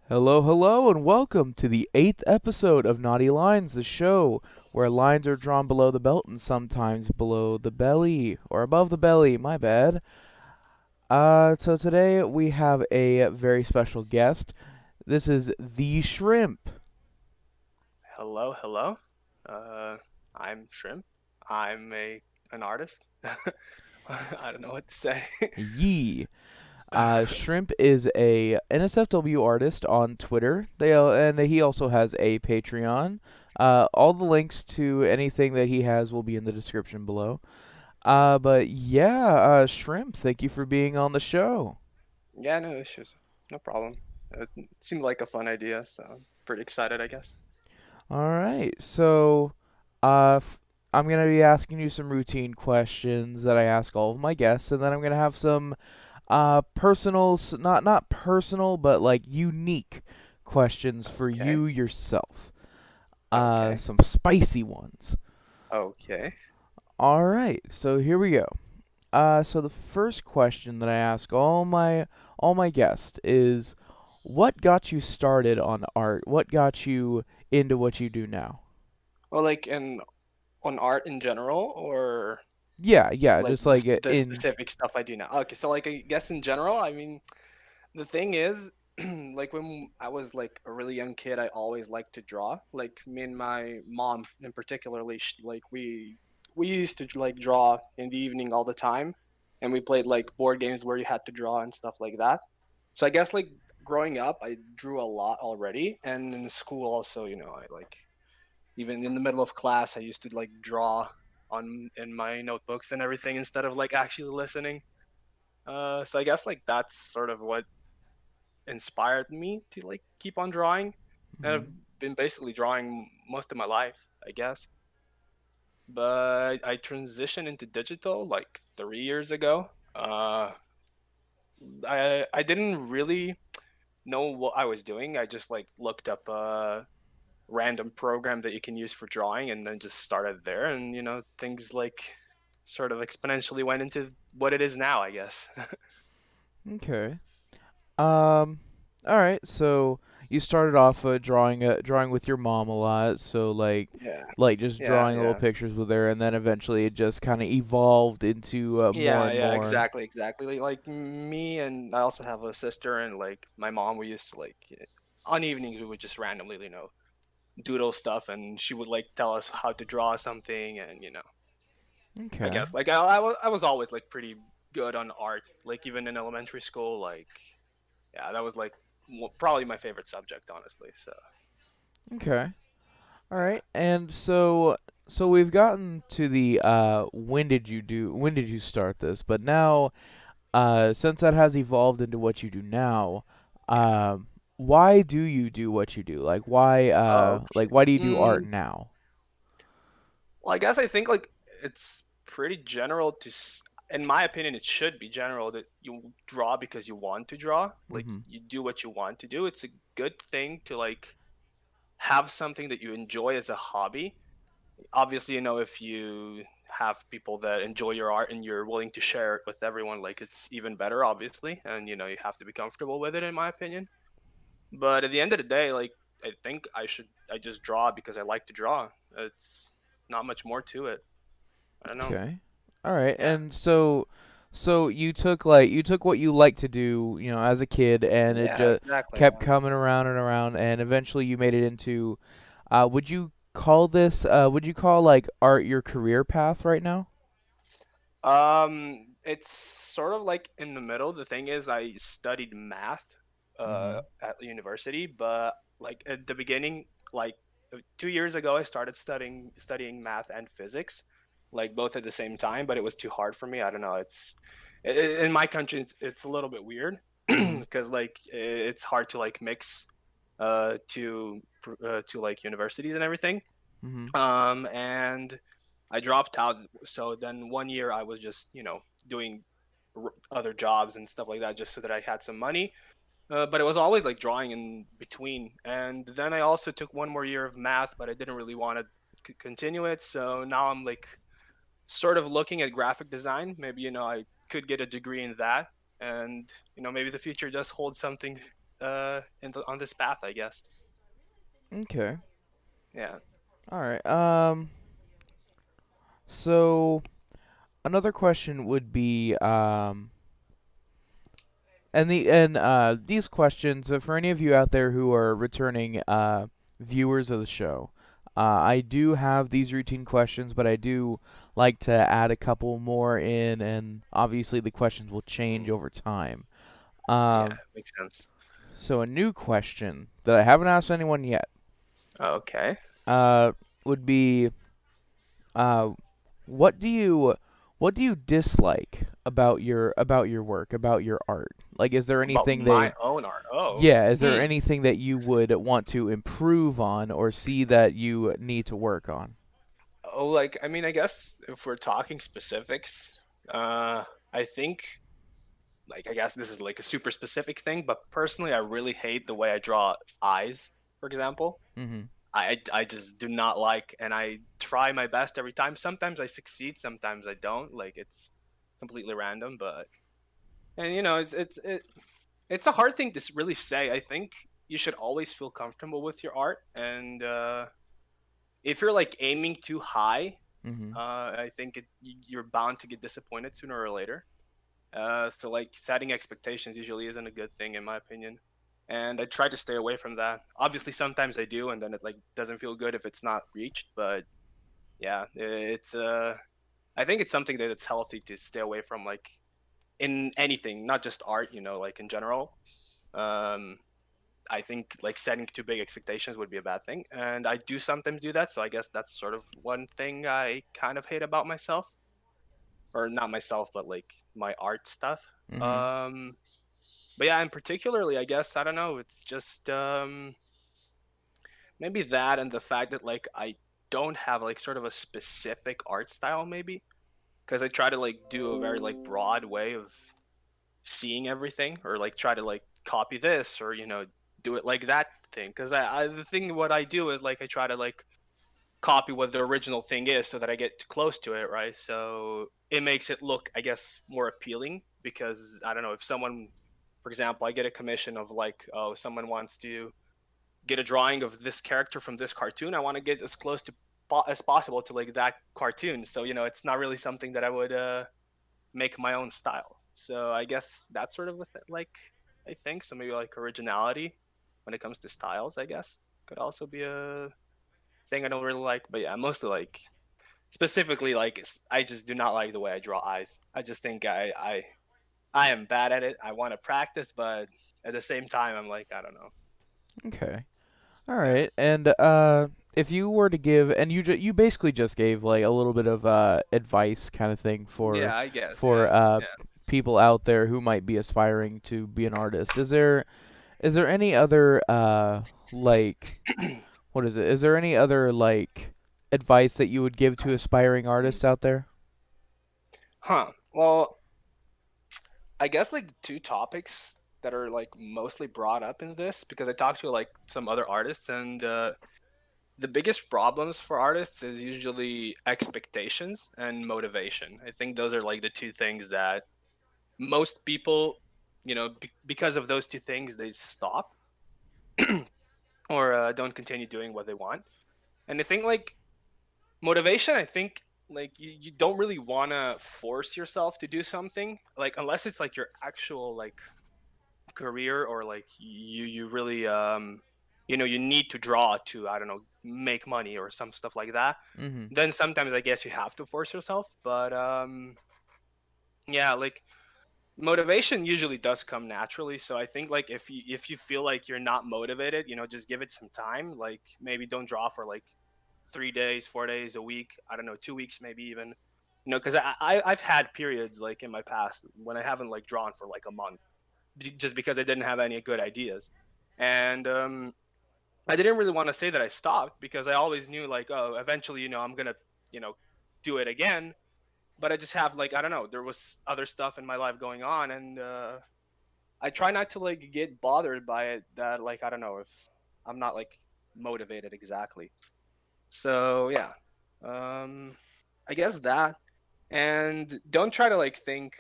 Hello, hello, and welcome to the eighth episode of Naughty Lines, the show where lines are drawn below the belt and sometimes below the belly, or above the belly, my bad. So today we have a very special guest. This is the Shrimp. Hello, hello. Uh, I'm Shrimp. I'm an artist. I don't know what to say. Yee. Shrimp is a NSFW artist on Twitter. And he also has a Patreon. All the links to anything that he has will be in the description below. But yeah, Shrimp, thank you for being on the show. Yeah, no issues. No problem. It seemed like a fun idea, so I'm pretty excited, I guess. All right, so uh, f- I'm gonna be asking you some routine questions that I ask all of my guests, and then I'm gonna have some personal, not personal, but like unique questions for Okay. you yourself. Okay. Some spicy ones. Okay. All right, so here we go. So the first question that I ask all my guests is, what got you started on art? What got you into what you do now? Well, like in on art in general, or Yeah, yeah, like just like the in. specific stuff I do now. Okay, so like I guess in general, I mean, the thing is, like when I was like a really young kid, I always liked to draw. Like me and my mom, in particularly, like we used to like draw in the evening all the time, and we played like board games where you had to draw and stuff like that. So I guess like growing up, I drew a lot already, and in school also, I like even in the middle of class, I used to like draw on in my notebooks and everything instead of like actually listening. So I guess like that's sort of what inspired me to like keep on drawing, and I've Mhm. been basically drawing most of my life, I guess. But I transitioned into digital like 3 years ago. I didn't really know what I was doing. I just like looked up a random program that you can use for drawing, and then just started there, and things like sort of exponentially went into what it is now, I guess. Okay. Um. All right. So you started off drawing with your mom a lot. So Yeah, like just yeah, drawing little yeah. pictures with her, and then eventually it just kind of evolved into more Yeah, and yeah, more. exactly, exactly. Like me, and I also have a sister, and like my mom, we used to like on evenings we would just randomly, doodle stuff, and she would like tell us how to draw something, and I Okay. guess like I was always like pretty good on art, like even in elementary school, like yeah, that was like probably my favorite subject, honestly. So Okay. All yeah. right. And so we've gotten to the when did you start this? But now since that has evolved into what you do now, Yeah. why do you do what you do? Okay. Why do you do art now? Well, I guess I think like it's pretty general in my opinion, it should be general that you draw because you want to draw. Like Mhm. you do what you want to do. It's a good thing to like have something that you enjoy as a hobby. Obviously, if you have people that enjoy your art and you're willing to share it with everyone, like it's even better, obviously. And you have to be comfortable with it, in my opinion. But at the end of the day, like I think I just draw because I like to draw. It's not much more to it. I don't know. Okay. All right. Yeah. And so you took what you like to do, as a kid, and it Yeah, just exactly. kept coming around and around, and eventually you made it into. Would you call like art your career path right now? It's sort of like in the middle. The thing is, I studied math Mhm. at the university, but like at the beginning, like 2 years ago, I started studying math and physics, like both at the same time. But it was too hard for me. I don't know. In my country, it's a little bit weird Mhm. because like it's hard to like mix to like universities and everything. Mhm. And I dropped out. So then 1 year I was just, doing other jobs and stuff like that just so that I had some money. But it was always like drawing in between. And then I also took one more year of math, but I didn't really want to continue it. So now I'm like sort of looking at graphic design. Maybe I could get a degree in that, and maybe the future does hold something on this path, I guess. Okay. Yeah. All right. So another question would be, these questions for any of you out there who are returning viewers of the show. I do have these routine questions, but I do like to add a couple more in, and obviously the questions will change Mm, over time. yeah, Um, makes sense. so a new question that I haven't asked anyone yet Okay. uh, would be, uh, what do you what do you dislike about your work, about your art? Like, is there About anything my that own art. Oh. yeah, is there Hmm. anything that you would want to improve on or see that you need to work on? Oh, like, I mean, I guess if we're talking specifics, I think, like, I guess this is like a super specific thing, but personally, I really hate the way I draw eyes, for example. Mhm. I just do not like, and I try my best every time. Sometimes I succeed, sometimes I don't. Like, it's completely random, but and it's a hard thing to really say. I think you should always feel comfortable with your art, and if you're like aiming too high, Mhm. I think you're bound to get disappointed sooner or later. So like setting expectations usually isn't a good thing in my opinion, and I try to stay away from that. Obviously, sometimes I do, and then it like doesn't feel good if it's not reached. But yeah, it's I think it's something that it's healthy to stay away from, like in anything, not just art. Like in general. Um, I think like setting too big expectations would be a bad thing, and I do sometimes do that. So I guess that's sort of one thing I kind of hate about myself, or not myself, but like my art stuff. Mhm. Um, but yeah, and particularly, I guess I don't know. It's just maybe that, and the fact that like I don't have like sort of a specific art style, maybe because I try to like do a very like broad way of seeing everything, or like try to like copy this, or do it like that thing. Because I the thing what I do is like I try to like copy what the original thing is so that I get close to it, right? So it makes it look, I guess, more appealing because I don't know if someone, for example, I get a commission of like, oh, someone wants to get a drawing of this character from this cartoon. I want to get as close to as possible to like that cartoon. So it's not really something that I would make my own style. So I guess that's sort of like I think so. Maybe like originality when it comes to styles, I guess, could also be a thing I don't really like. But yeah, mostly like specifically like I just do not like the way I draw eyes. I just think I am bad at it. I want to practice, but at the same time, I'm like I don't know. Okay. All Yeah, right. And if you were to give, and you basically just gave like a little bit of advice kind of thing yeah, I guess. for Yeah, yeah. people out there who might be aspiring to be an artist. Is there any other like what is it? Is there any other like advice that you would give to aspiring Hmm. artists out there? Huh. Well, I guess like the two topics that are like mostly brought up in this, because I talked to like some other artists, and the biggest problems for artists is usually expectations and motivation. I think those are like the two things that most people, because of those two things, they stop or don't continue doing what they want. And I think like motivation, I think like you don't really want to force yourself to do something, like unless it's like your actual like career, or like you really you need to draw to, I don't know, make money or some stuff like that. Mhm. Then sometimes I guess you have to force yourself, but yeah, like motivation usually does come naturally. So I think like if you feel like you're not motivated, just give it some time. Like maybe don't draw for like 3 days, 4 days, a week, I don't know, 2 weeks, maybe even. Because I've had periods like in my past when I haven't like drawn for like a month, just because I didn't have any good ideas. And I didn't really want to say that I stopped, because I always knew like, oh, eventually, I'm gonna, you know, do it again. But I just have like, I don't know, there was other stuff in my life going on, and I try not to like get bothered by it. That like, I don't know if I'm not like motivated exactly. So yeah, I guess that. And don't try to like think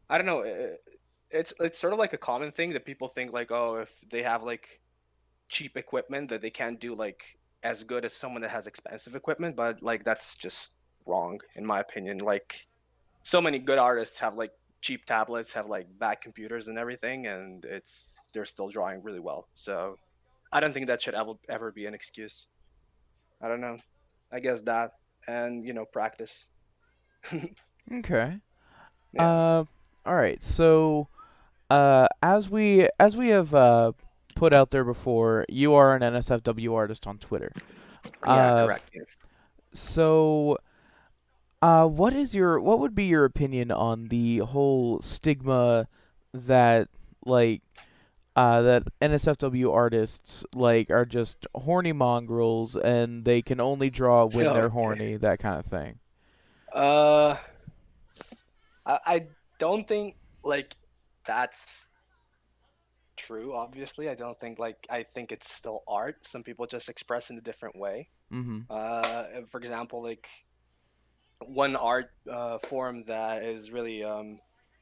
I don't know, it's sort of like a common thing that people think like, oh, if they have like cheap equipment that they can't do like as good as someone that has expensive equipment, but like that's just wrong in my opinion. Like so many good artists have like cheap tablets, have like bad computers and everything, and they're still drawing really well. So I don't think that should ever be an excuse. I don't know. I guess that, and practice. Okay. Yeah. Uh, all right. So, as we have put out there before, you are an NSFW artist on Twitter. Yeah, Uh, correct. Yeah. so what would be your opinion on the whole stigma that like that NSFW artists like are just horny mongrels and they can only draw when they're Okay. horny, that kind of thing? Uh, I don't think like that's true. Obviously, I don't think like I think it's still art. Some people just express in a different way. Mhm. For example, like one art form that is really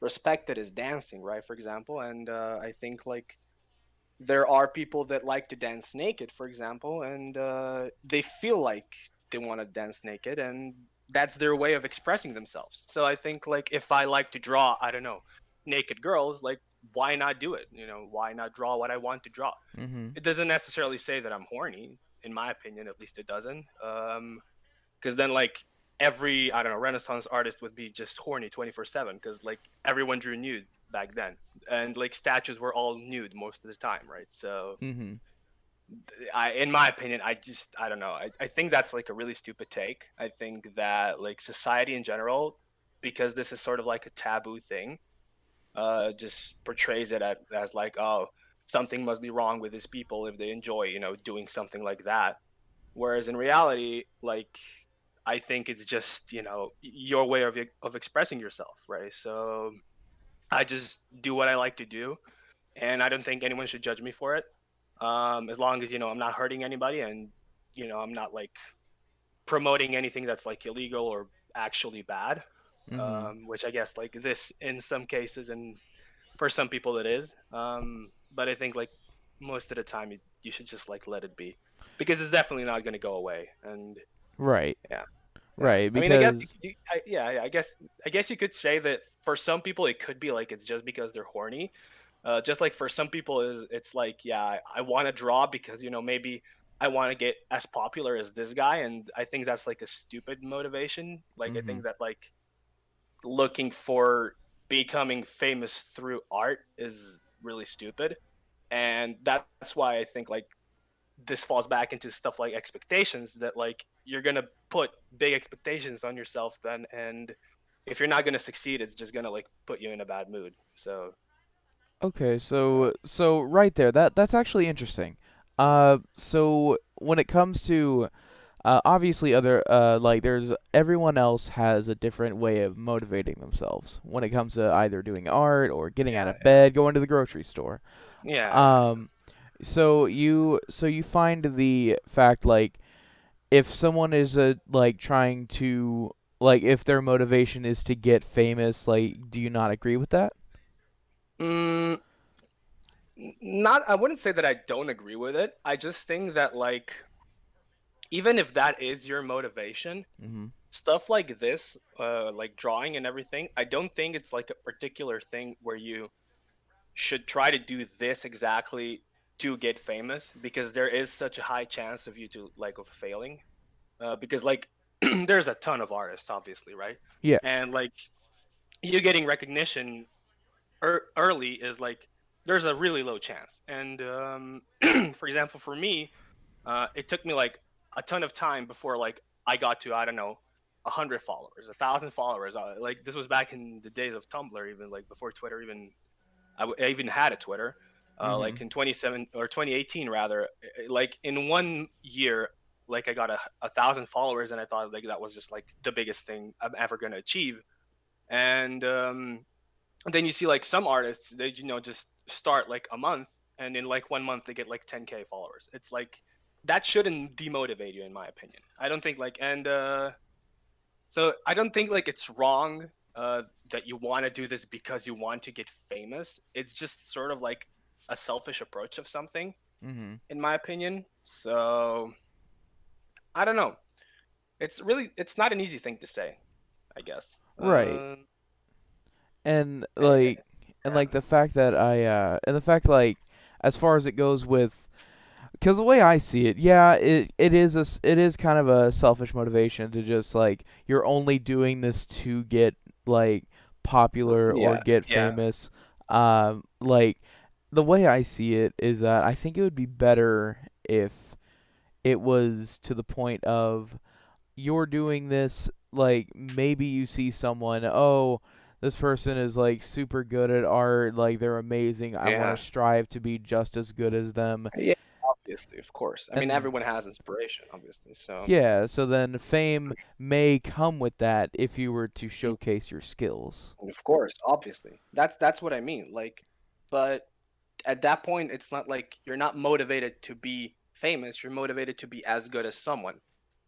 respected is dancing, right? For example, and I think like there are people that like to dance naked, for example, and they feel like they want to dance naked, and that's their way of expressing themselves. So I think like if I like to draw, I don't know, naked girls, like why not do it? Why not draw what I want to draw? Mhm. It doesn't necessarily say that I'm horny, in my opinion, at least it doesn't. Because then like every I don't know Renaissance artist would be just horny 24/7 because like everyone drew nude back then, and like statues were all nude most of the time, right? So Mhm. in my opinion, I don't know. I think that's like a really stupid take. I think that like society in general, because this is sort of like a taboo thing, just portrays it as like, oh, something must be wrong with these people if they enjoy doing something like that. Whereas in reality, like I think it's just your way of expressing yourself, right? So I just do what I like to do, and I don't think anyone should judge me for it. As long as I'm not hurting anybody, and I'm not like promoting anything that's like illegal or actually bad. Mhm. Which I guess like this in some cases, and for some people it is. But I think like most of the time you should just like let it be because it's definitely not going to go away. And Right. yeah, yeah. Right, I mean, I guess because yeah, I guess you could say that for some people it could be like it's just because they're horny. Just like for some people it's like yeah, I want to draw because maybe I want to get as popular as this guy, and I think that's like a stupid motivation. Like I mhm. think that like looking for becoming famous through art is really stupid, and that's why I think like this falls back into stuff like expectations that like you're gonna put big expectations on yourself then, and if you're not gonna succeed it's just gonna like put you in a bad mood. So Okay, uh, so right there, that's actually interesting. So when it comes to obviously other like there's everyone else has a different way of motivating themselves when it comes to either doing art or getting out yeah, of bed, going to the grocery store. yeah, Um, so you find the fact like if someone is like trying to like if their motivation is to get famous, like do you not agree with that? yeah. Not, I wouldn't say that I don't agree with it. I just think that like even if that is your motivation, Mhm. stuff like this, like drawing and everything, I don't think it's like a particular thing where you should try to do this exactly to get famous, because there is such a high chance of you to like of failing, because like there's a ton of artists obviously, right? Yeah. And like you getting recognition early is like there's a really low chance. And for example, for me, it took me like a ton of time before like I got to, I don't know, 100 followers, 1,000 followers. Like this was back in the days of Tumblr, even like before Twitter even I even had a Twitter. Like Mhm. in 27 or 2018 rather, like in 1 year, like I got a thousand followers, and I thought like that was just like the biggest thing I'm ever gonna achieve. And then you see like some artists, they just start like a month, and in like 1 month they get like 10K followers. It's like that shouldn't demotivate you, in my opinion. I don't think like, and So I don't think like it's wrong that you want to do this because you want to get famous. It's just sort of like a selfish approach of something, Mm-hmm. in my opinion. So I don't know. It's not an easy thing to say, I guess. Right. And Eh, like and yeah, like the fact that and the fact like as far as it goes with because the way I see it, yeah, it is it is kind of a selfish motivation to just like you're only doing this to get like popular or yeah, get yeah, famous. Like the way I see it is that I think it would be better if it was to the point of you're doing this like maybe you see someone, oh, this person is like super good at art, like they're amazing, I want to yeah, strive to be just as good as them. yeah. Obviously, of course. I mean, And everyone has inspiration, obviously. So, yeah, so then fame may come with that if you were to showcase your skills. of course, obviously, that's what I mean. Like, but at that point, it's not like you're not motivated to be famous. You're motivated to be as good as someone,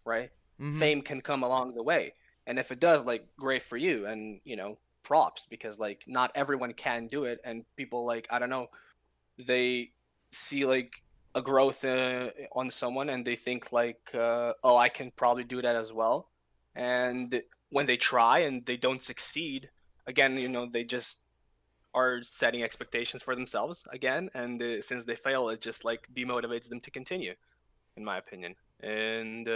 right? Mhm. Fame can come along the way, and if it does, like, great for you, and props because like not everyone can do it, and people like I don't know, they see like a growth on someone, and they think like, oh, I can probably do that as well, and when they try and they don't succeed, again, they just are setting expectations for themselves again, and since they fail, it just like demotivates them to continue, in my opinion. And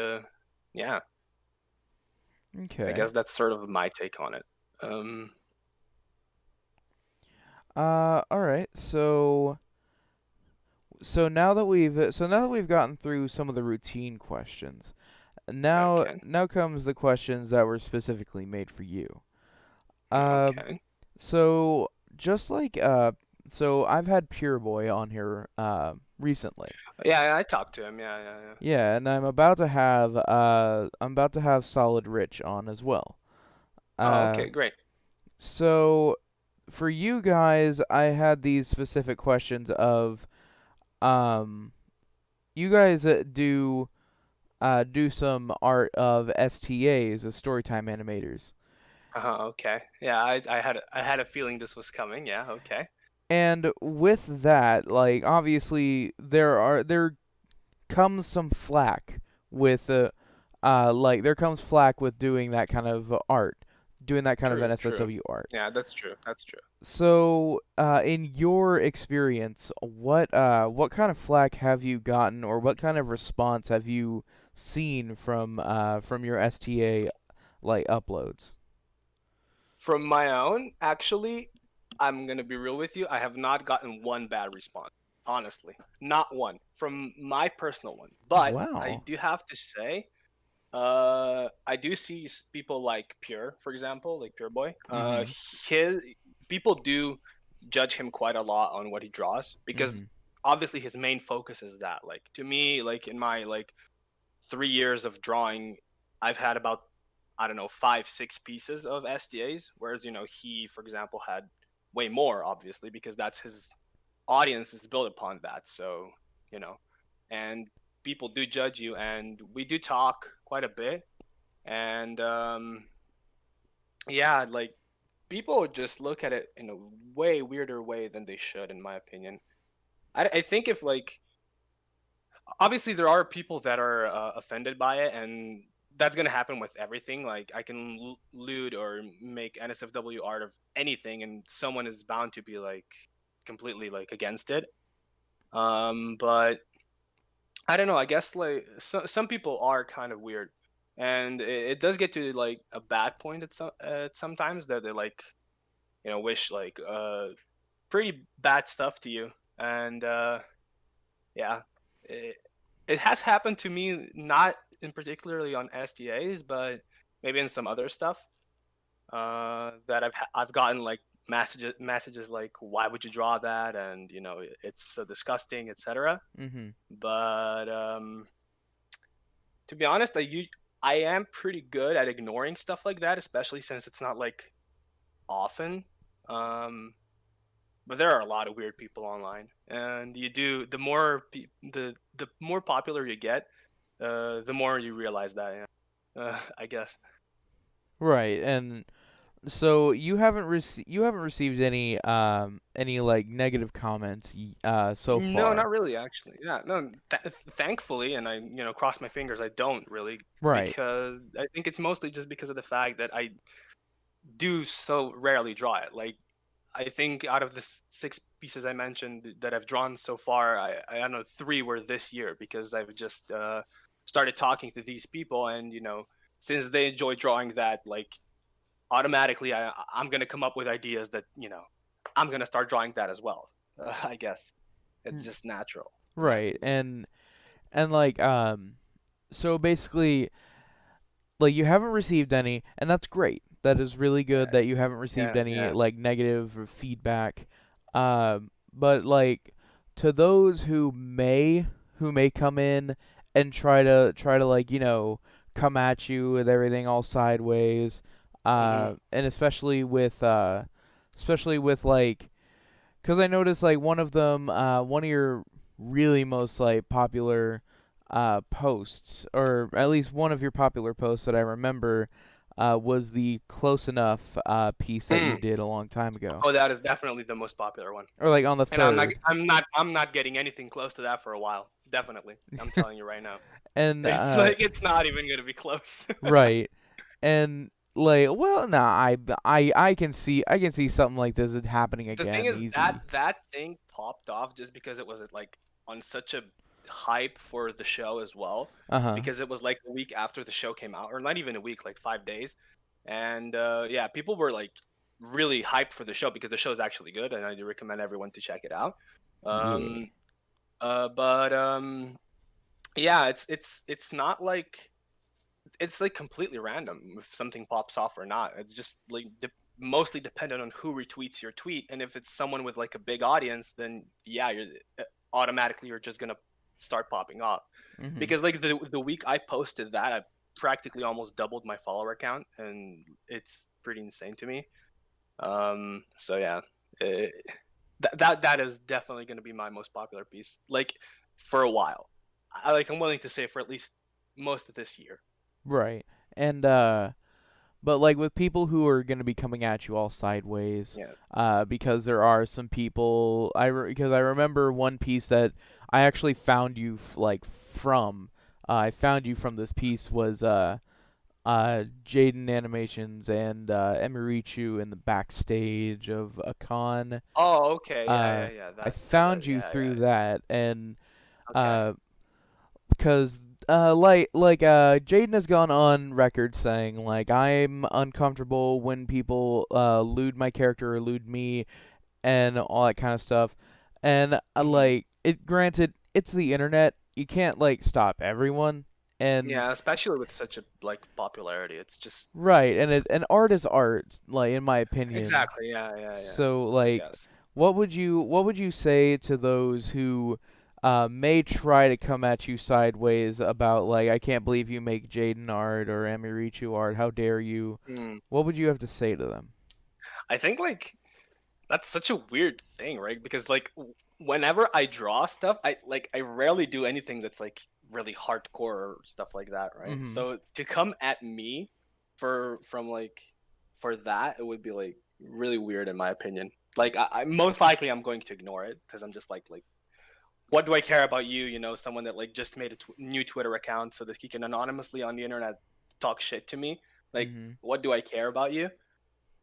yeah, I Okay. guess that's sort of my take on it. um All right. So now that we've gotten through some of the routine questions, okay, now comes the questions that were specifically made for you. Um okay, so just like so I've had Pure Boy on here recently. yeah, I talked to him, yeah, yeah, yeah. Yeah, and I'm about to have Solid Rich on as well. Oh, Uh okay, great. so for you guys, I had these specific questions of um you guys do some art of STAs, as storytime animators. Okay, yeah, I had a feeling this was coming, yeah, okay. And with that, like obviously there comes some flack with like there comes flack with doing that kind of art, doing that kind of True, true. NSFW art. Yeah, that's true, that's true. So, in your experience, what kind of flack have you gotten, or what kind of response have you seen from your STA like uploads? From my own, actually, I'm gonna be real with you. I have not gotten one bad response. Honestly, not one from my personal ones. Oh, But I wow. do have to say, I do see people like Pure, for example, like Pure Boy. Mhm. His people do judge him quite a lot on what he draws because Mhm. obviously his main focus is that. Like to me, like in my 3 years of drawing, I've had about, I don't know, 5, 6 pieces of SDAs, whereas he, for example, had way more, obviously, because that's his audience is built upon that. So you know, and people do judge you, and we do talk quite a bit, and yeah, like people just look at it in a way weirder way than they should, in my opinion. I think if like obviously there are people that are offended by it, and that's going to happen with everything. Like I can lewd or make NSFW art of anything, and someone is bound to be like completely like against it. But I don't know, I guess like some people are kind of weird, and it does get to like a bad point at sometimes that they like wish like pretty bad stuff to you. And yeah, it, it has happened to me, not in particularly on SDAs, but maybe in some other stuff. That I've gotten like messages like, "Why would you draw that?" And it's so disgusting, etc. Mhm. But to be honest, I am pretty good at ignoring stuff like that, especially since it's not like often. Um, but there are a lot of weird people online, and you do the more popular you get, the more you realize that. Yeah. I guess. Right. And so you haven't received any like negative comments so No, far. not really, actually. Yeah, no, thankfully, and I, cross my fingers, I don't really, Right. because I think it's mostly just because of the fact that I do so rarely draw it. Like, I think out of the six pieces I mentioned that I've drawn so far, I don't know, three were this year because I've just started talking to these people, and since they enjoy drawing that, like automatically, I'm gonna come up with ideas that I'm gonna start drawing that as well. I guess it's R- just natural, in my Right. opinion. And like so basically like you haven't received any, and that's great. That is really good Yeah, that you haven't received yeah, any yeah. like negative feedback. But like to those who may come in and try to like come at you with everything all sideways, Hmm. and especially with like because I noticed like one of them, one of your really most like popular posts, or at least one of your popular posts that I remember, was the close enough piece that you Mm. did a long time ago, Oh, that is definitely the most popular one. or like on the And I'm not, third, I'm not getting anything close to that for a while. Definitely, I'm telling you right now. and It's like it's not even gonna be close. right, and like well, nah, I can see something like this happening The thing again, is that easy. thing popped off just because it was like on such a hype for the show as well, Uh huh. because it was like a week after the show came out, or not even a week, like 5 days, and yeah, people were like really hyped for the show because the show is actually good, and I do recommend everyone to check it out. Yeah. Um, but yeah, it's not like it's like completely random if something pops off or not. It's just like mostly dependent on who retweets your tweet, and if it's someone with like a big audience, then yeah, you're automatically you're just gonna start popping off. Mhm. Because like the week I posted that, I practically almost doubled my follower count, and it's pretty insane to me. So yeah, it, that is definitely gonna be my most popular piece, like for a while. I'm willing to say for at least most of this year. Right. And but like with people who are going to be coming at you all sideways, Yeah. because there are some people because I remember one piece that I actually found you like from. I found you from this piece was Jaden Animations and Emirichu in the backstage of a con. Oh, okay. Yeah, Uh, yeah, yeah. I That found you yeah, yeah. through that, and Okay. uh, because Jaden has gone on record saying like I'm uncomfortable when people lewd my character or lewd me and all that kind of stuff, and Hmm. like it granted it's the internet, you can't like stop everyone, and Yeah, especially with such a like popularity, it's just right, and art is art, like in my opinion. exactly. Yeah, yeah, yeah. So I like, guess. what would you say to those who may try to come at you sideways about like I can't believe you make Jaden art or Amirichu art, how dare you? Hmm. What would you have to say to them? I think like that's such a weird thing, right? Because like whenever I draw stuff, I rarely do anything that's like really hardcore or stuff like that, right? Mhm. So to come at me from like for that, it would be like really weird in my opinion. Like I most likely I'm going to ignore it because I'm just like what do I care about you? Someone that like just made a new Twitter account so that he can anonymously on the internet talk shit to me. Like, Mhm. what do I care about you?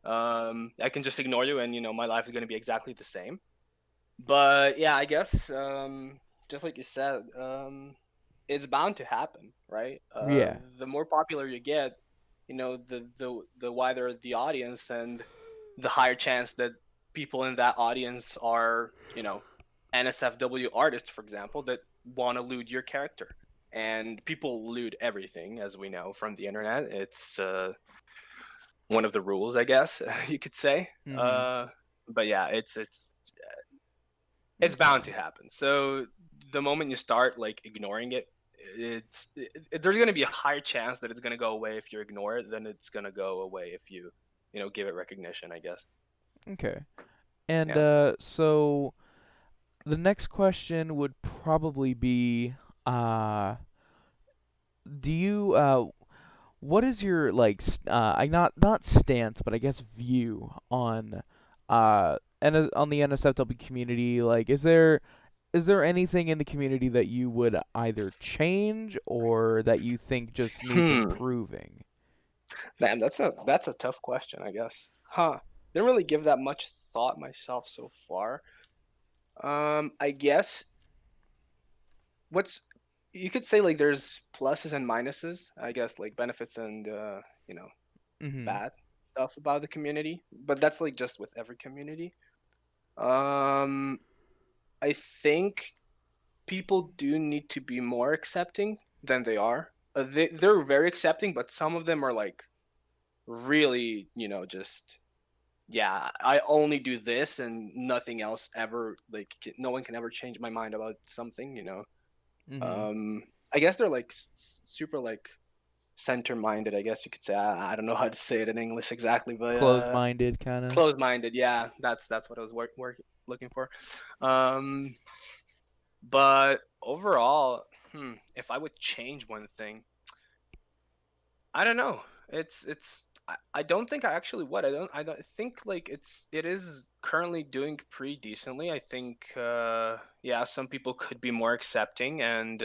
I can just ignore you, and my life is going to be exactly the same. But yeah, I guess just like you said, it's bound to happen, right? Yeah. The more popular you get, the wider the audience, and the higher chance that people in that audience are, NSFW artists, for example, that want to lewd your character. And people lewd everything, as we know from the internet. It's one of the rules, I guess you could say. Mhm. But yeah, it's bound Okay. to happen. So the moment you start like ignoring it, there's going to be a higher chance that it's going to go away if you ignore it than it's going to go away if you give it recognition, I guess. Okay. And Yeah. so the next question would probably be uh do you what is your like I not stance, but I guess view on on the NSFW community? Like, is there anything in the community that you would either change or that you think just needs Hmm. improving? Damn, that's a tough question, I guess. Huh. Didn't really give that much thought myself so far. I guess what's you could say like there's pluses and minuses, I guess, like benefits and you know, Mhm. bad stuff about the community, but that's like just with every community. Um I think people do need to be more accepting than they are. They're very accepting, but some of them are like really, just yeah, I only do this and nothing else ever. Like no one can ever change my mind about something. Mhm. Um, I guess they're like super like center minded. I guess you could say. I don't know how to say it in English exactly, but Closed-minded kind of. closed minded. Yeah, that's what I was looking for. Um, but overall, if I would change one thing, I don't know. I don't think I actually would. I don't think like it is currently doing pretty decently. I think yeah, some people could be more accepting and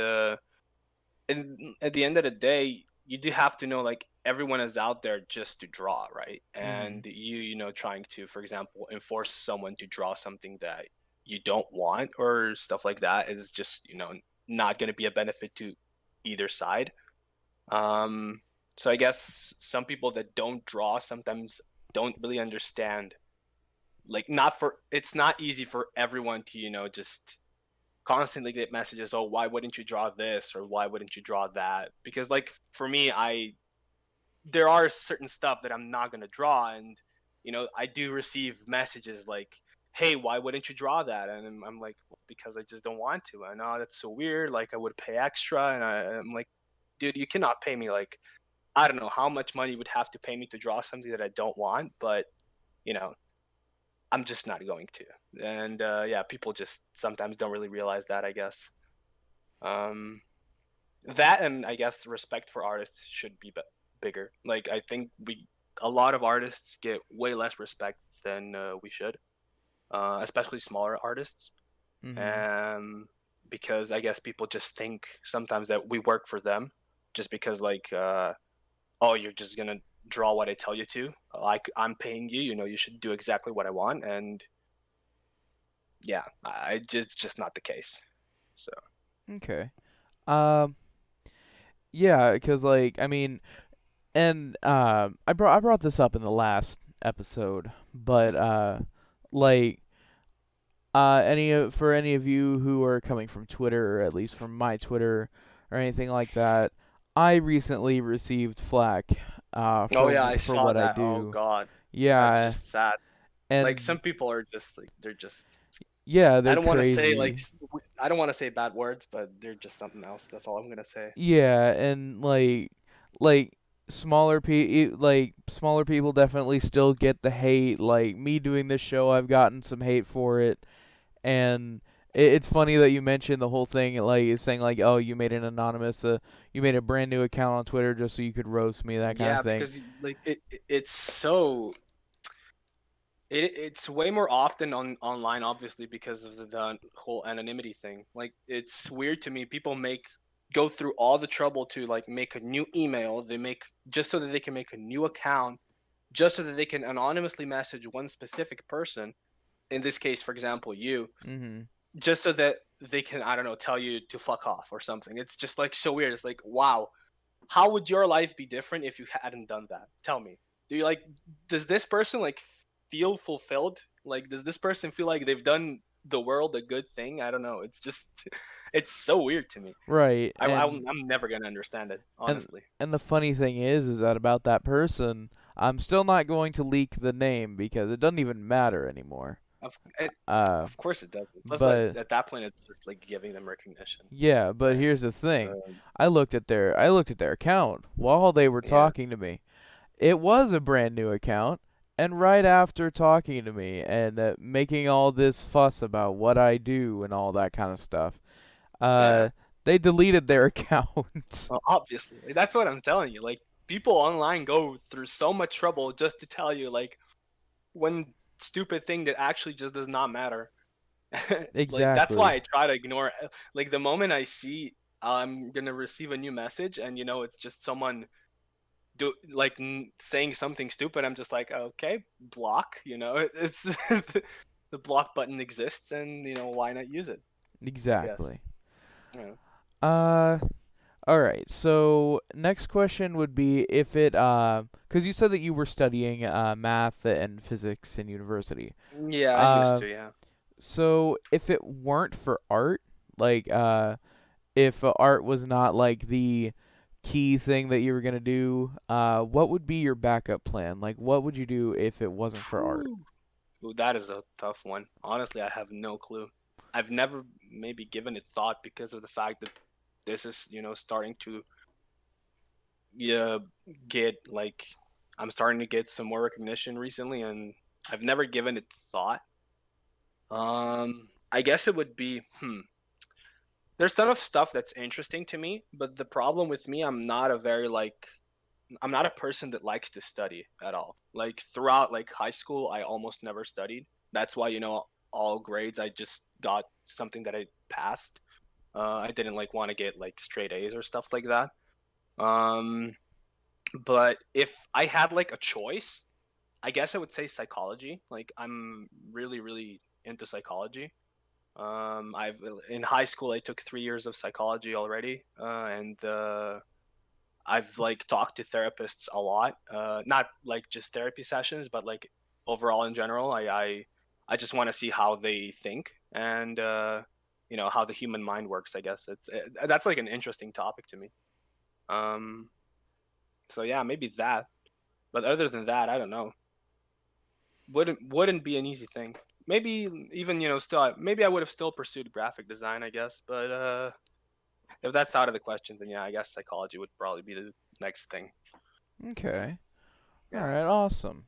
at the end of the day, you do have to know like everyone is out there just to draw, right? Mhm. And trying to, for example, enforce someone to draw something that you don't want or stuff like that is just, not going to be a benefit to either side. Um, so I guess some people that don't draw sometimes don't really understand. Like, it's not easy for everyone to, just constantly get messages, oh, why wouldn't you draw this or why wouldn't you draw that? Because, like, for me, there are certain stuff that I'm not going to draw. And, I do receive messages like, hey, why wouldn't you draw that? And I'm like, well, because I just don't want to. I know that's so weird. Like, I would pay extra. And I'm like, dude, you cannot pay me like I don't know how much money you would have to pay me to draw something that I don't want, but you know, I'm just not going to. And yeah, people just sometimes don't really realize that, I guess. Um, that and I guess respect for artists should be bigger. Like I think a lot of artists get way less respect than we should, especially smaller artists. Mhm. Um, because I guess people just think sometimes that we work for them, just because like oh, you're just gonna draw what I tell you to. Like I'm paying you, you should do exactly what I want. And yeah, it's just not the case. So Okay. Um yeah, cuz like I mean, and I brought this up in the last episode, but like for any of you who are coming from Twitter, or at least from my Twitter or anything like that, I recently received flack oh yeah, I for saw what I that. Oh do. god, that's Yeah, just sad. Like some and people are just like they're just. yeah, I they're don't want to say like crazy. I don't want to say bad words, but they're just something else. That's all I'm gonna say. Yeah, and like smaller people definitely still get the hate. Like me doing this show, I've gotten some hate for it, and it's funny that you mentioned the whole thing, like it's saying like, oh, you made an anonymous, you made a brand new account on Twitter just so you could roast me, that kind of Yeah, thing. because like it's so it's way more often online, obviously, because of the whole anonymity thing. Like, it's weird to me. People go through all the trouble to like make a new email. They make just so that they can make a new account, just so that they can anonymously message one specific person. In this case, for example, you, Mhm. just so that they can, I don't know, tell you to fuck off or something. It's just like so weird. It's like, wow, how would your life be different if you hadn't done that? Tell me. Do you like does this person like feel fulfilled? Like does this person feel like they've done the world a good thing? I don't know. It's just it's so weird to me. Right. I'm never going to understand it, And honestly. and the funny thing is that about that person, I'm still not going to leak the name because it doesn't even matter anymore. Of it, Uh, of course it doesn't. Plus like but at that point it's just like giving them recognition, yeah, but right? here's the thing. Um, I looked at their account while they were yeah. talking to me. It was a brand new account, and right after talking to me and making all this fuss about what I do and all that kind of stuff, Yeah. uh, they deleted their account. Well, obviously. Like, that's what I'm telling you. Like people online go through so much trouble just to tell you like one stupid thing that actually just does not matter. Like that's why Exactly. I try to ignore like the moment I see I'm gonna receive a new message and it's just someone saying something stupid. I'm just like, okay, block. It's the block button exists, and why not use it? I guess. Exactly. Yeah. Uh, all right. So next question would be if because you said that you were studying math and physics in university. Yeah, I used Uh, to. Yeah. so if it weren't for art, like if art was not like the key thing that you were gonna do, what would be your backup plan? Like, what would you do if it wasn't for art? Whew. Ooh, that is a tough one. Honestly, I have no clue. I've never maybe given it thought because of the fact that this is, starting to yeah get like I'm starting to get some more recognition recently, and I've never given it thought. I guess it would be there's ton of stuff that's interesting to me, but the problem with me, I'm not a person that likes to study at all. Like throughout like high school, I almost never studied. That's why all grades I just got something that I passed. I didn't like want to get like straight A's or stuff like that. Um, but if I had like a choice, I guess I would say psychology. Like I'm really really into psychology. I've in high school I took 3 years of psychology already, and I've like talked to therapists a lot. Not like just therapy sessions, but like overall in general. I just want to see how they think and how the human mind works. I guess that's like an interesting topic to me. Um, so yeah, maybe that. But other than that, I don't know. Wouldn't be an easy thing. Maybe even still maybe I would have still pursued graphic design. I guess, but if that's out of the question, then yeah, I guess psychology would probably be the next thing. Okay. All Yeah. right. Awesome.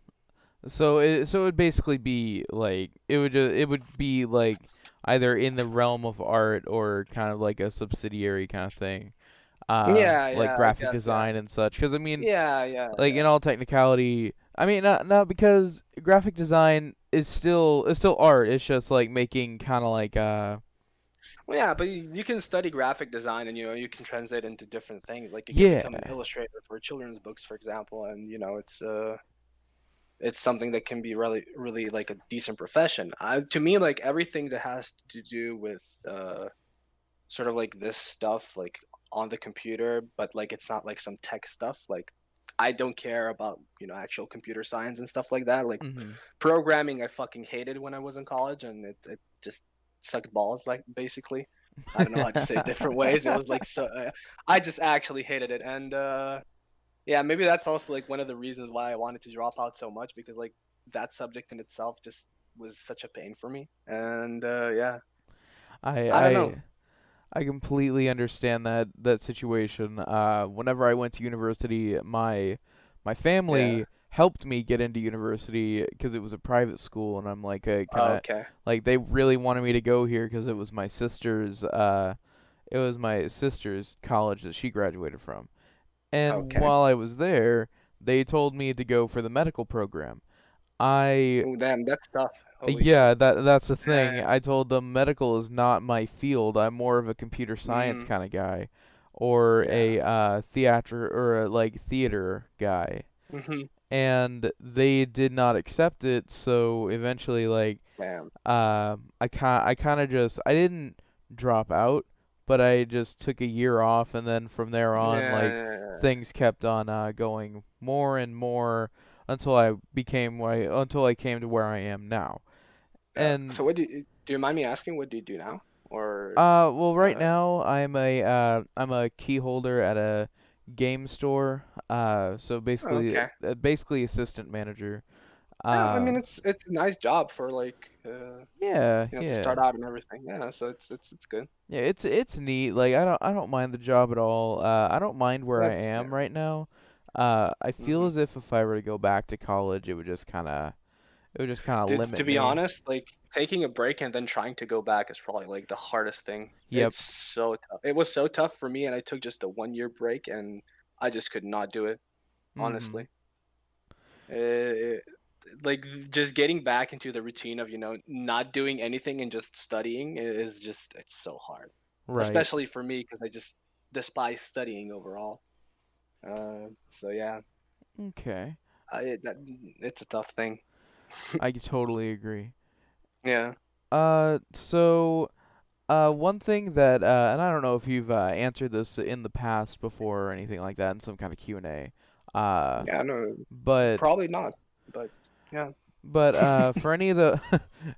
So it would basically be like it would be like either in the realm of art or kind of like a subsidiary kind of thing. Yeah, Like yeah, I graphic guess, yeah. design and such. Because I mean, Yeah, yeah, like in yeah. all technicality, I mean not because graphic design is still art. It's just like making kind of like Well, yeah, but you can study graphic design and you can translate into different things. Like you can yeah. become an illustrator for children's books, for example, and it's something that can be really really like a decent profession. To me, like everything that has to do with sort of like this stuff like on the computer, but like it's not like some tech stuff. Like I don't care about actual computer science and stuff like that. Like Mhm. programming, I fucking hated when I was in college, and it just sucked balls. Like basically, I don't know how to say it different ways. It was like so. I just actually hated it, and yeah, maybe that's also like one of the reasons why I wanted to drop out so much because like that subject in itself just was such a pain for me, and yeah, I I don't know. I I completely understand that situation. Whenever I went to university, my Yeah. family helped me get into university because it was a private school, and I'm like, kind of Okay. like they really wanted me to go here because it was my sister's college that she graduated from. And Okay. while I was there, they told me to go for the medical program. I Oh damn, that's tough. Holy shit. Yeah, that's the thing. Yeah. I told them medical is not my field. I'm more of a computer science Mm, kind of guy, or yeah. a theater or a like theater guy. Hmm. And they did not accept it. So eventually, like, Damn. I kind of just I didn't drop out, but I just took a year off, and then from there Yeah, on, like, yeah, yeah. things kept on going more and more until I came to where I am now. So And do you mind me asking what do you do now? Or well, right uh now I'm a key holder at a game store. So oh, okay. basically assistant manager. Yeah, I mean Um, it's a nice job for like yeah, to start yeah, out and everything. Yeah, so it's good. yeah. It's neat. Like I don't mind the job at all. I don't mind where I That's am yeah. right now. I feel Hmm. as if I were to go back to college, it would just kind of To limit be me. honest, like taking a break and then trying to go back is probably like the hardest thing. Yep. It's so tough. It was so tough for me, and I took just a 1 year break, and I just could not do it. Mm-hmm. honestly. Uh, like just getting back into the routine of not doing anything and just studying is just it's so hard, Right. especially for me because I just despise studying overall. So yeah, Okay. it's a tough thing. I totally agree. Yeah, So one thing that, and I don't know if you've answered this in the past before or anything like that in some kind of Q&A, uh, yeah, no, but probably not, but yeah. for any of the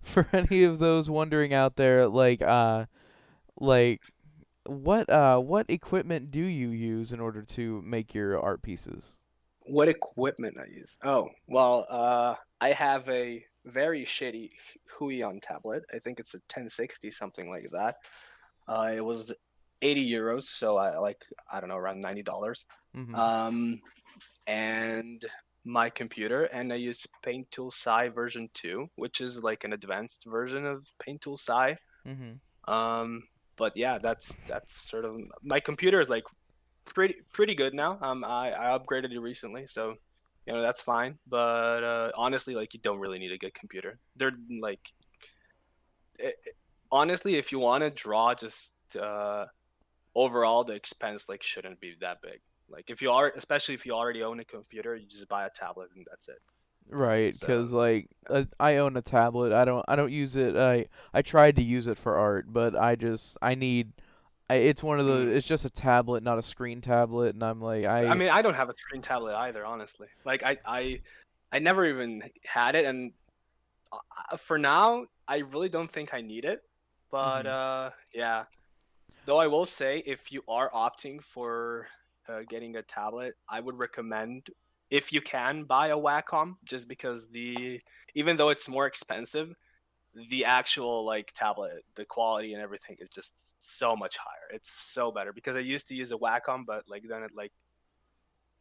for any of those wondering out there, like what equipment do you use in order to make your art pieces? What equipment I use? Oh, well, I have a very shitty Huion tablet. I think it's a 1060, something like that. It was 80 euros, so I don't know, around $90. Mm-hmm. Um, and my computer, and I use Paint Tool Sai version 2, which is like an advanced version of Paint Tool Sai. Mm-hmm. Um, but yeah, that's sort of my computer is like pretty good now. I upgraded it recently, so that's fine. But honestly, like you don't really need a good computer. They're like honestly, if you want to draw, just overall the expense like shouldn't be that big. Like if you are, especially if you already own a computer, you just buy a tablet and that's it. Right, So because like I own a tablet. I don't use it. I tried to use it for art, but I need it's one of the mm. it's just a tablet, not a screen tablet, and I'm like I I mean, I don't have a screen tablet either, honestly. Like I never even had it, and for now, I really don't think I need it. But mhm yeah. Though I will say, if you are opting for getting a tablet, I would recommend, if you can, buy a Wacom, just because even though it's more expensive, the actual like tablet, the quality and everything is just so much higher. It's so better because I used to use a Wacom, but like then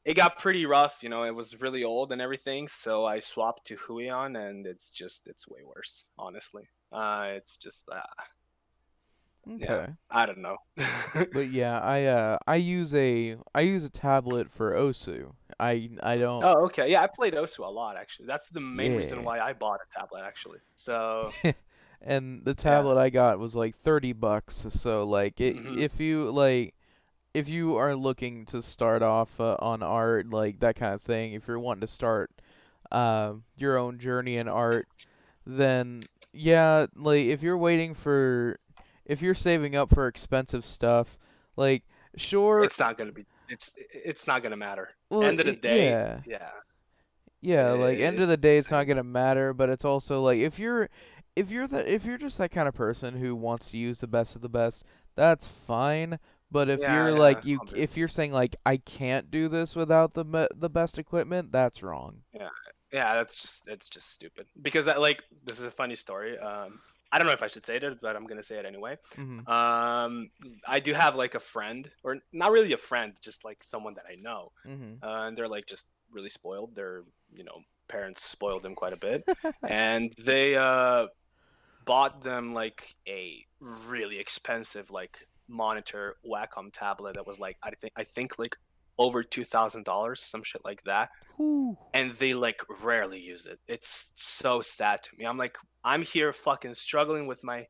it got pretty rough. It was really old and everything, so I swapped to Huion, and it's way worse, honestly. It's just yeah, okay. I don't know. But yeah, I use a tablet for Osu. I don't Oh, okay. Yeah, I played Osu a lot actually. That's the main reason yeah. why I bought a tablet actually. So, And the yeah. tablet I got was like $30, so like Hmm. if you are looking to start off on art like that kind of thing, if you're wanting to start your own journey in art, then yeah, like if you're saving up for expensive stuff, like sure, It's not gonna matter. well End of the day, yeah. yeah. Yeah, like end of It's the day it's not insane. going to matter, but it's also like if you're just that kind of person who wants to use the best of the best, that's fine. But if Yeah, you're yeah, like you a bit. if you're saying like I can't do this without the best equipment, that's wrong. Yeah, yeah. It's just stupid because this is a funny story. I don't know if I should say it, but I'm gonna say it anyway. Mhm. Um, I do have like a friend, or not really a friend, just like someone that I know, Mhm. and they're like just really spoiled. Their parents spoiled them quite a bit, and they bought them like a really expensive like monitor Wacom tablet that was like I think like over $2,000, some shit like that, Whew. and they like rarely use it. It's so sad to me. I'm like, I'm here fucking struggling with my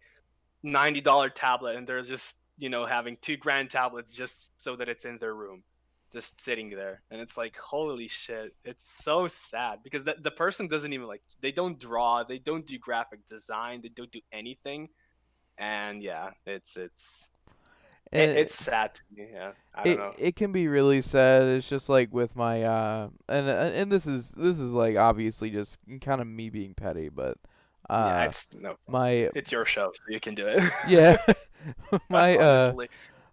$90 tablet, and they're just having 2 grand tablets just so that it's in their room, just sitting there, and it's like holy shit. It's so sad because the person doesn't even like, they don't draw, they don't do graphic design, they don't do anything, and yeah, And it's sad to me. Yeah, I don't it know. it can be really sad. It's just like with my and this is like obviously just kind of me being petty, but Yeah, uh it's no, my it's your show, so you can do it. yeah my Honestly.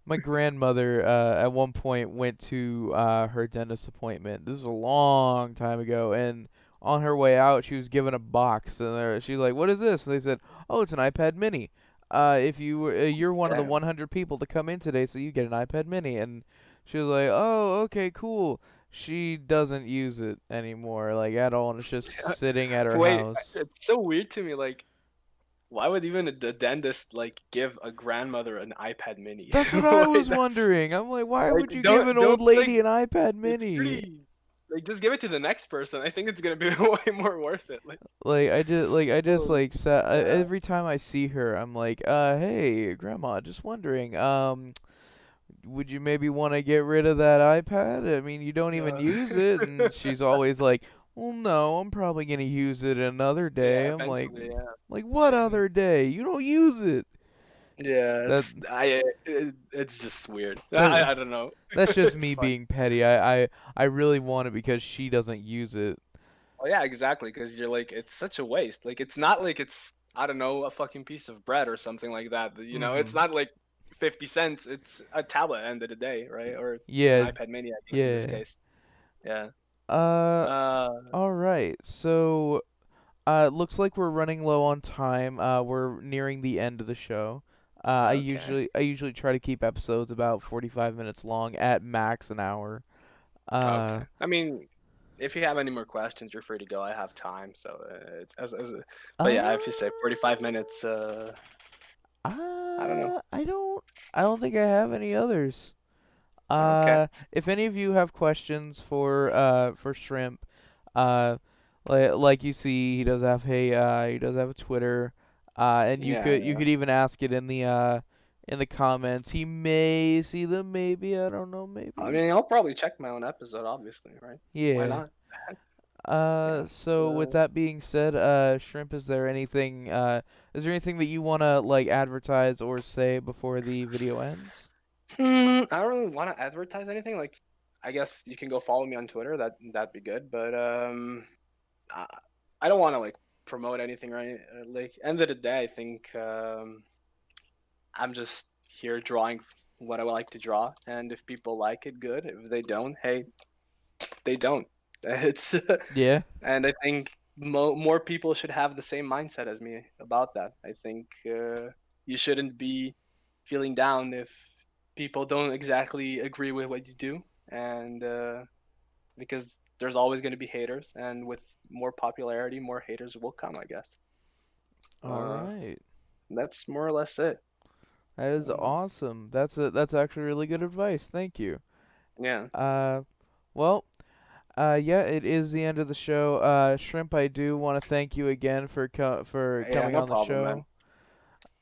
my grandmother at one point went to her dentist appointment. This was a long time ago, and on her way out, she was given a box, and she's like, "What is this?" And they said, "Oh, it's an iPad Mini. If you're one of the Damn. 100 people to come in today, so you get an iPad Mini." And she was like, "Oh, okay, cool." She doesn't use it anymore, like at all, and it's just sitting at her Wait, house. it's so weird to me. Like, why would even the dentist like give a grandmother an iPad Mini? That's what I Like, was wondering. I'm like, why like would you give an don't old like lady an iPad it's Mini? pretty. Like, just give it to the next person. I think it's gonna be way more worth it. Like, I just oh, like yeah, every time I see her, I'm like, hey, grandma, just wondering, would you maybe want to get rid of that iPad? I mean, you don't even uh, use it. And she's always like, well, no, I'm probably gonna use it another day. yeah, I'm eventually, yeah. like, what Mhm. other day? You don't use it. Yeah, That it's just weird. that I don't know. that's just It's me fun. being petty. I really want it because she doesn't use it. Oh yeah, exactly. Because you're like, it's such a waste. Like, it's not like it's, I don't know, a fucking piece of bread or something like that. You know, it's Mhm. not like 50 cents. It's a tablet at the end of the day, right? Or an Yeah. iPad Mini, I guess in this Yeah. case. Yeah. Uh. Uh. All right. So looks like we're running low on time. We're nearing the end of the show. Okay. I usually try to keep episodes about 45 minutes long, at max an hour. Okay. Uh, I mean, if you have any more questions, you're free to go. I have time, so it's but yeah, if you say uh, 45 minutes, I don't know. I don't think I have any others. Okay. If any of you have questions for Shrimp, uh, like you see, he does have a Twitter, and Yeah, you yeah. could even ask it in the comments. He may see them, maybe, I don't know, I maybe. mean, I'll probably check my own episode, obviously, right? Why Yeah. not? Yeah. So with that being said, Shrimp, is there anything that you wanna like advertise or say before the video ends? I don't really want to advertise anything. Like, I guess you can go follow me on Twitter. That'd be good. But I, I don't want to like promote anything, right? Like, end of the day, I think I'm just here drawing what I would like to draw, and if people like it, good. If they don't, hey, they don't. It's Yeah. and I think more people should have the same mindset as me about that. I think you shouldn't be feeling down if people don't exactly agree with what you do, and because there's always going to be haters, and with more popularity, more haters will come, I guess. All Uh, right. that's more or less it. That is Um, awesome. That's actually really good advice. Thank you. yeah, Uh, well, yeah, it is the end of the show. Shrimp, I do want to thank you again for yeah, coming no on the problem, man. show.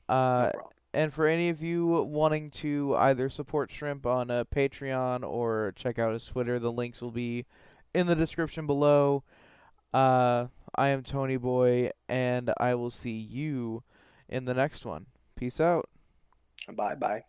No Uh, problem. and for any of you wanting to either support Shrimp on Patreon or check out his Twitter, the links will be in the description below. Uh, I am Tony Boy, and I will see you in the next one. Peace out. Bye bye.